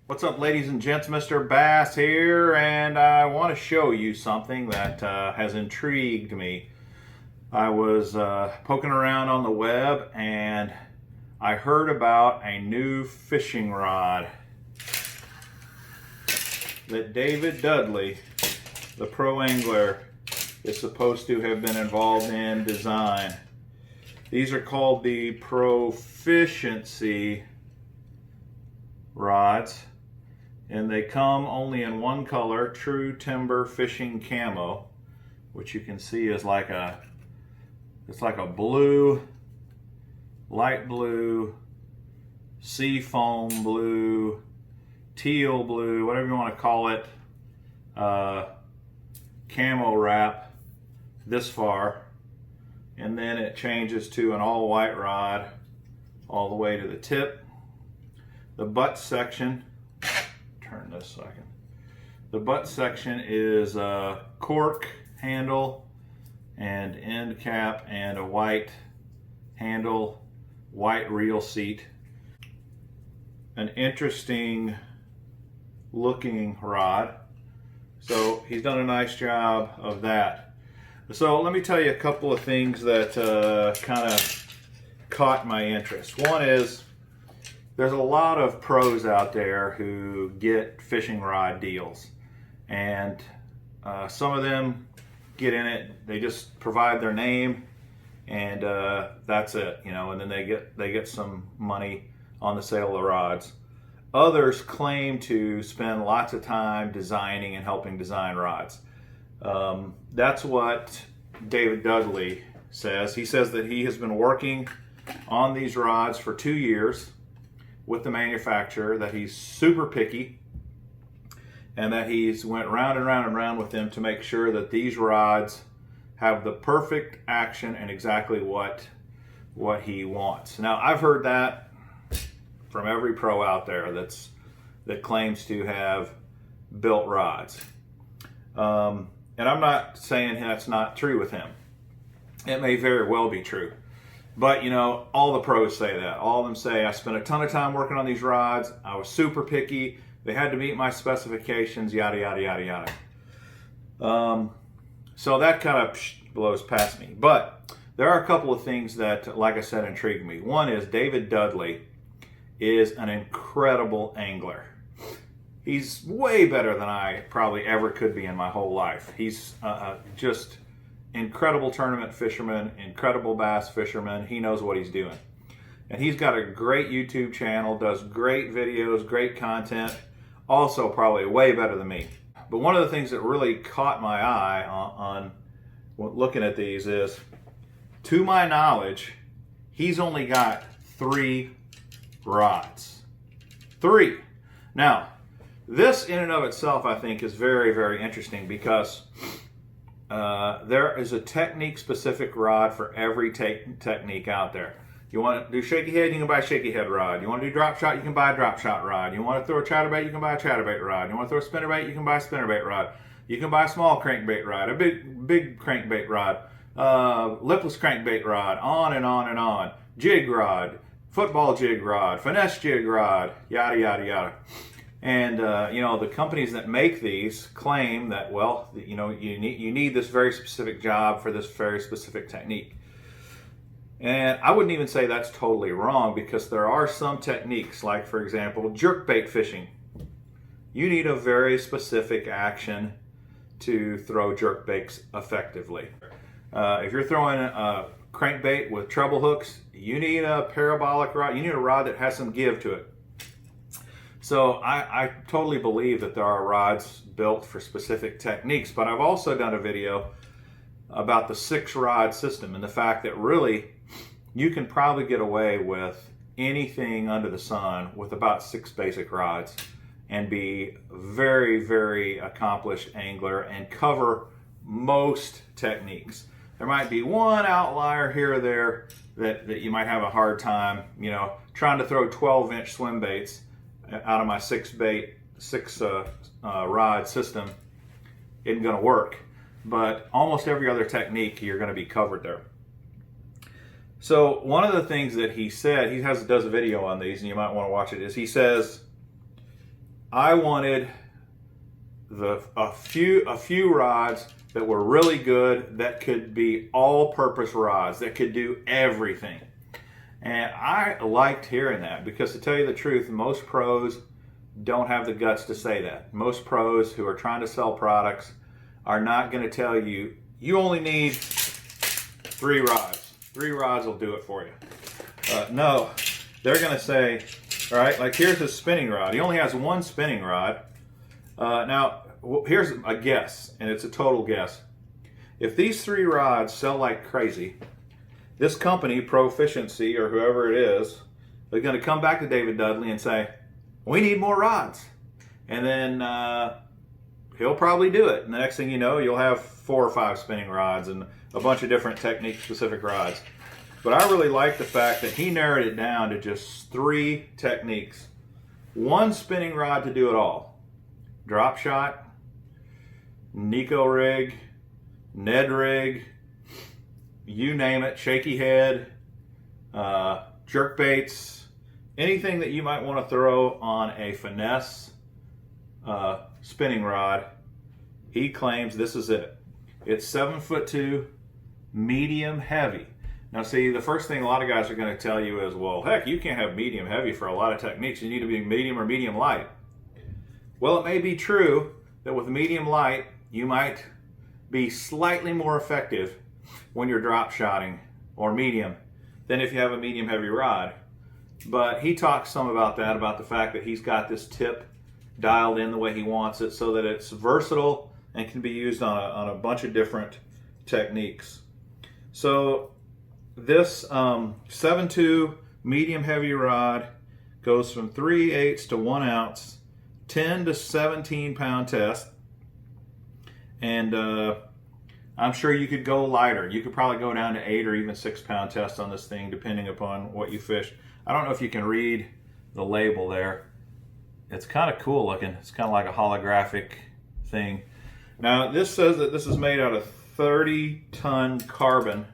What's up, ladies and gents? Mr. Bass here, and I want to show you something that has intrigued me. I was poking around on the web and I heard about a new fishing rod that David Dudley, the pro angler, is supposed to have been involved in design. These are called the Profishiency Rods, and they come only in one color, true timber fishing camo, which you can see is like a blue, light blue, sea foam blue, teal blue, whatever you want to call it, camo wrap this far, and then it changes to an all white rod all the way to the tip. The butt section, turn this so I can. The butt section is a cork handle and end cap and a white handle, white reel seat. An interesting looking rod. So he's done a nice job of that. So let me tell you a couple of things that kind of caught my interest. One is, there's a lot of pros out there who get fishing rod deals, and some of them get in it, they just provide their name and that's it, you know, and then they get some money on the sale of the rods. Others claim to spend lots of time designing and helping design rods. That's what David Dudley says. He says that he has been working on these rods for 2 years with the manufacturer, that he's super picky, and that he's went round and round and round with them to make sure that these rods have the perfect action and exactly what he wants. Now, I've heard that from every pro out there that claims to have built rods. And I'm not saying that's not true with him. It may very well be true. But, you know, all the pros say that. All of them say, I spent a ton of time working on these rods. I was super picky. They had to meet my specifications, yada, yada, yada, yada. So that kind of blows past me. But there are a couple of things that, like I said, intrigue me. One is David Dudley is an incredible angler. He's way better than I probably ever could be in my whole life. He's just incredible tournament fisherman, incredible bass fisherman. He knows what he's doing. And he's got a great YouTube channel, does great videos, great content, also probably way better than me. But one of the things that really caught my eye on looking at these is, to my knowledge, he's only got 3 rods. 3. Now, this in and of itself, I think, is very, very interesting, because there is a technique-specific rod for every technique out there. You want to do shaky head, you can buy a shaky head rod. You want to do drop shot, you can buy a drop shot rod. You want to throw a chatterbait, you can buy a chatterbait rod. You want to throw a spinnerbait, you can buy a spinnerbait rod. You can buy a small crankbait rod, a big crankbait rod, lipless crankbait rod, on and on and on. Jig rod, football jig rod, finesse jig rod, yada, yada, yada. And you know, the companies that make these claim that, well, you know, you need this very specific job for this very specific technique. And I wouldn't even say that's totally wrong, because there are some techniques, like, for example, jerkbait fishing. You need a very specific action to throw jerkbaits effectively. If you're throwing a crankbait with treble hooks, you need a parabolic rod. You need a rod that has some give to it. So I totally believe that there are rods built for specific techniques, but I've also done a video about the 6-rod system, and the fact that really you can probably get away with anything under the sun with about 6 basic rods and be very, very accomplished angler and cover most techniques. There might be one outlier here or there that you might have a hard time, you know, trying to throw 12-inch swim baits out of my 6 rod system isn't going to work. But almost every other technique, you're going to be covered there. So one of the things that he said, does a video on these, and you might want to watch it, is he says I wanted a few rods that were really good, that could be all-purpose rods, that could do everything. And I liked hearing that, because to tell you the truth, most pros don't have the guts to say that. Most pros who are trying to sell products are not going to tell you, you only need 3 rods. 3 rods will do it for you. No, they're going to say, all right, like here's a spinning rod. He only has 1 spinning rod. Now, here's a guess, and it's a total guess. If these 3 rods sell like crazy, this company, Profishiency or whoever it is going to come back to David Dudley and say, we need more rods. And then he'll probably do it. And the next thing you know, you'll have 4 or 5 spinning rods and a bunch of different technique-specific rods. But I really like the fact that he narrowed it down to just 3 techniques. 1 spinning rod to do it all. Drop shot, Nico rig, Ned rig, you name it, shaky head, jerk baits, anything that you might want to throw on a finesse spinning rod. He claims this is it. It's 7'2", medium heavy. Now see, the first thing a lot of guys are going to tell you is, well, heck, you can't have medium heavy for a lot of techniques. You need to be medium or medium light. Well, it may be true that with medium light, you might be slightly more effective when you're drop shotting or medium than if you have a medium heavy rod. But he talks some about that, about the fact that he's got this tip dialed in the way he wants it so that it's versatile and can be used on a bunch of different techniques. So this 7'2" medium heavy rod goes from 3/8 to 1 ounce, 10 to 17 pound test. And I'm sure you could go lighter. You could probably go down to 8 or even 6 pound test on this thing, depending upon what you fish. I don't know if you can read the label there. It's kind of cool looking. It's kind of like a holographic thing. Now, this says that this is made out of 30-ton carbon,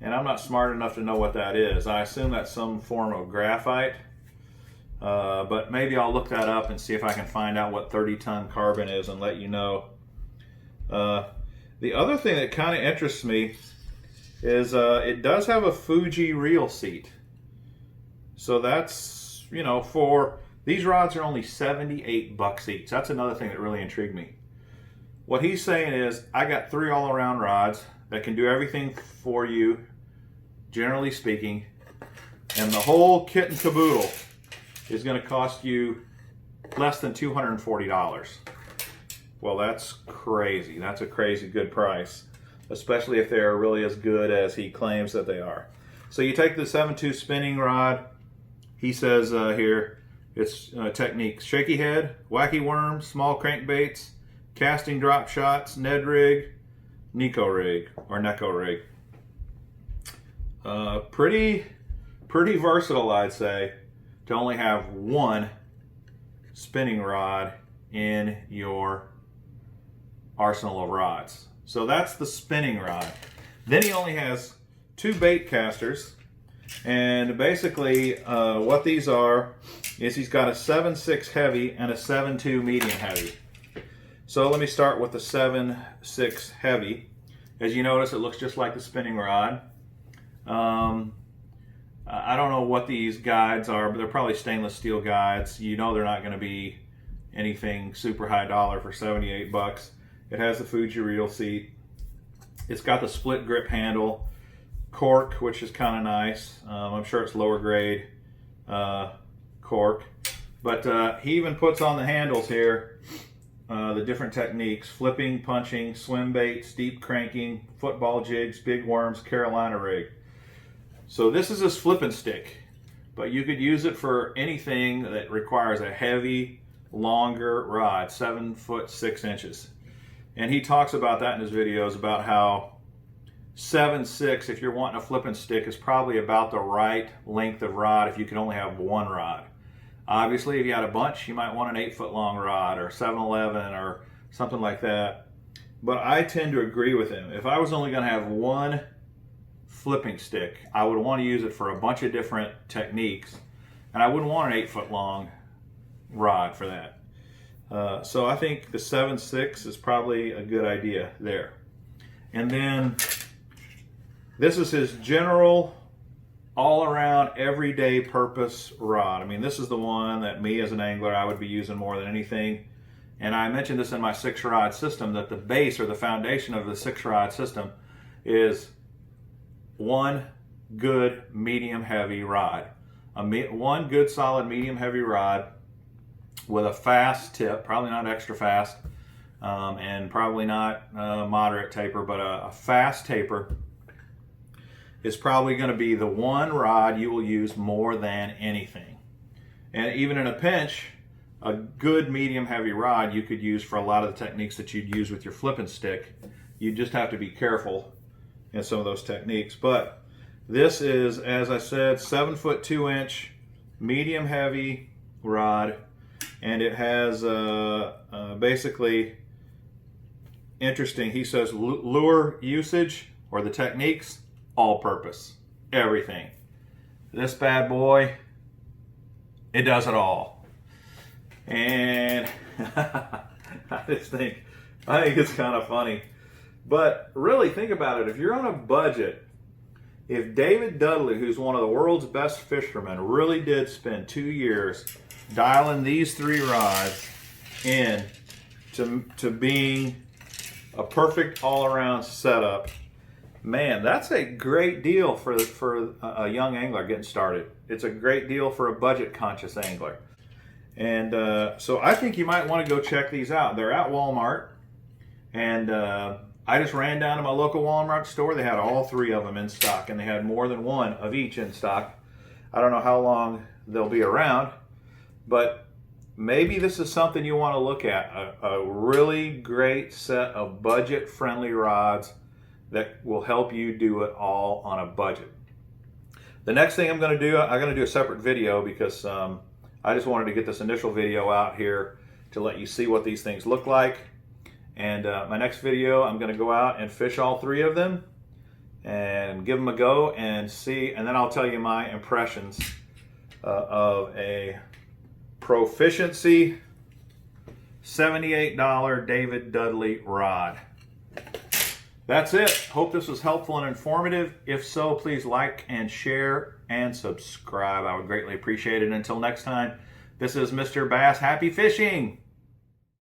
and I'm not smart enough to know what that is. I assume that's some form of graphite, but maybe I'll look that up and see if I can find out what 30-ton carbon is and let you know. The other thing that kind of interests me is it does have a Fuji reel seat. So that's, you know, for these rods are only $78 each. That's another thing that really intrigued me. What he's saying is, I got 3 all-around rods that can do everything for you, generally speaking, and the whole kit and caboodle is going to cost you less than $240. Well, that's crazy. That's a crazy good price, especially if they're really as good as he claims that they are. So you take the 7'2" spinning rod. He says here, it's techniques: shaky head, wacky worm, small crankbaits, casting drop shots, Ned rig, Nico rig, or Neko rig. Pretty versatile, I'd say, to only have 1 spinning rod in your arsenal of rods. So that's the spinning rod. Then he only has 2 bait casters, and basically what these are is he's got a 7.6 heavy and a 7.2 medium heavy. So let me start with the 7.6 heavy. As you notice, it looks just like the spinning rod. I don't know what these guides are, but they're probably stainless steel guides. You know they're not going to be anything super high dollar for $78. It has the Fuji reel seat. It's got the split grip handle, cork, which is kind of nice. I'm sure it's lower grade cork. But he even puts on the handles here the different techniques: flipping, punching, swim baits, deep cranking, football jigs, big worms, Carolina rig. So this is his flipping stick, but you could use it for anything that requires a heavy, longer rod, 7'6". And he talks about that in his videos, about how 7.6, if you're wanting a flipping stick, is probably about the right length of rod if you can only have 1 rod. Obviously, if you had a bunch, you might want an 8-foot long rod or 7-11 or something like that. But I tend to agree with him. If I was only going to have 1 flipping stick, I would want to use it for a bunch of different techniques, and I wouldn't want an 8-foot long rod for that. So I think the 7/6 is probably a good idea there. And then this is his general all-around everyday purpose rod. I mean, this is the one that me as an angler I would be using more than anything. And I mentioned this in my 6-rod system, that the base or the foundation of the 6-rod system is one good medium heavy rod. One good solid medium heavy rod with a fast tip, probably not extra fast, and probably not moderate taper, but a fast taper is probably going to be the one rod you will use more than anything. And even in a pinch, a good medium heavy rod you could use for a lot of the techniques that you'd use with your flipping stick. You just have to be careful in some of those techniques. But this is, as I said, 7' 2" medium heavy rod, and it has basically interesting. He says lure usage or the techniques, all purpose, everything. This bad boy, it does it all. And I think it's kind of funny. But really think about it. If you're on a budget, if David Dudley, who's one of the world's best fishermen, really did spend 2 years dialing these 3 rods in to being a perfect all-around setup, man, that's a great deal for a young angler getting started. It's a great deal for a budget-conscious angler. And so I think you might want to go check these out. They're at Walmart, and I just ran down to my local Walmart store. They had all 3 of them in stock, and they had more than one of each in stock. I don't know how long they'll be around, but maybe this is something you want to look at. A really great set of budget-friendly rods that will help you do it all on a budget. The next thing I'm going to do a separate video because I just wanted to get this initial video out here to let you see what these things look like. And my next video, I'm going to go out and fish all 3 of them and give them a go and see, and then I'll tell you my impressions of a Profishiency $78 David Dudley rod. That's it. Hope this was helpful and informative. If so, please like and share and subscribe. I would greatly appreciate it. Until next time, this is Mr. Bass. Happy fishing!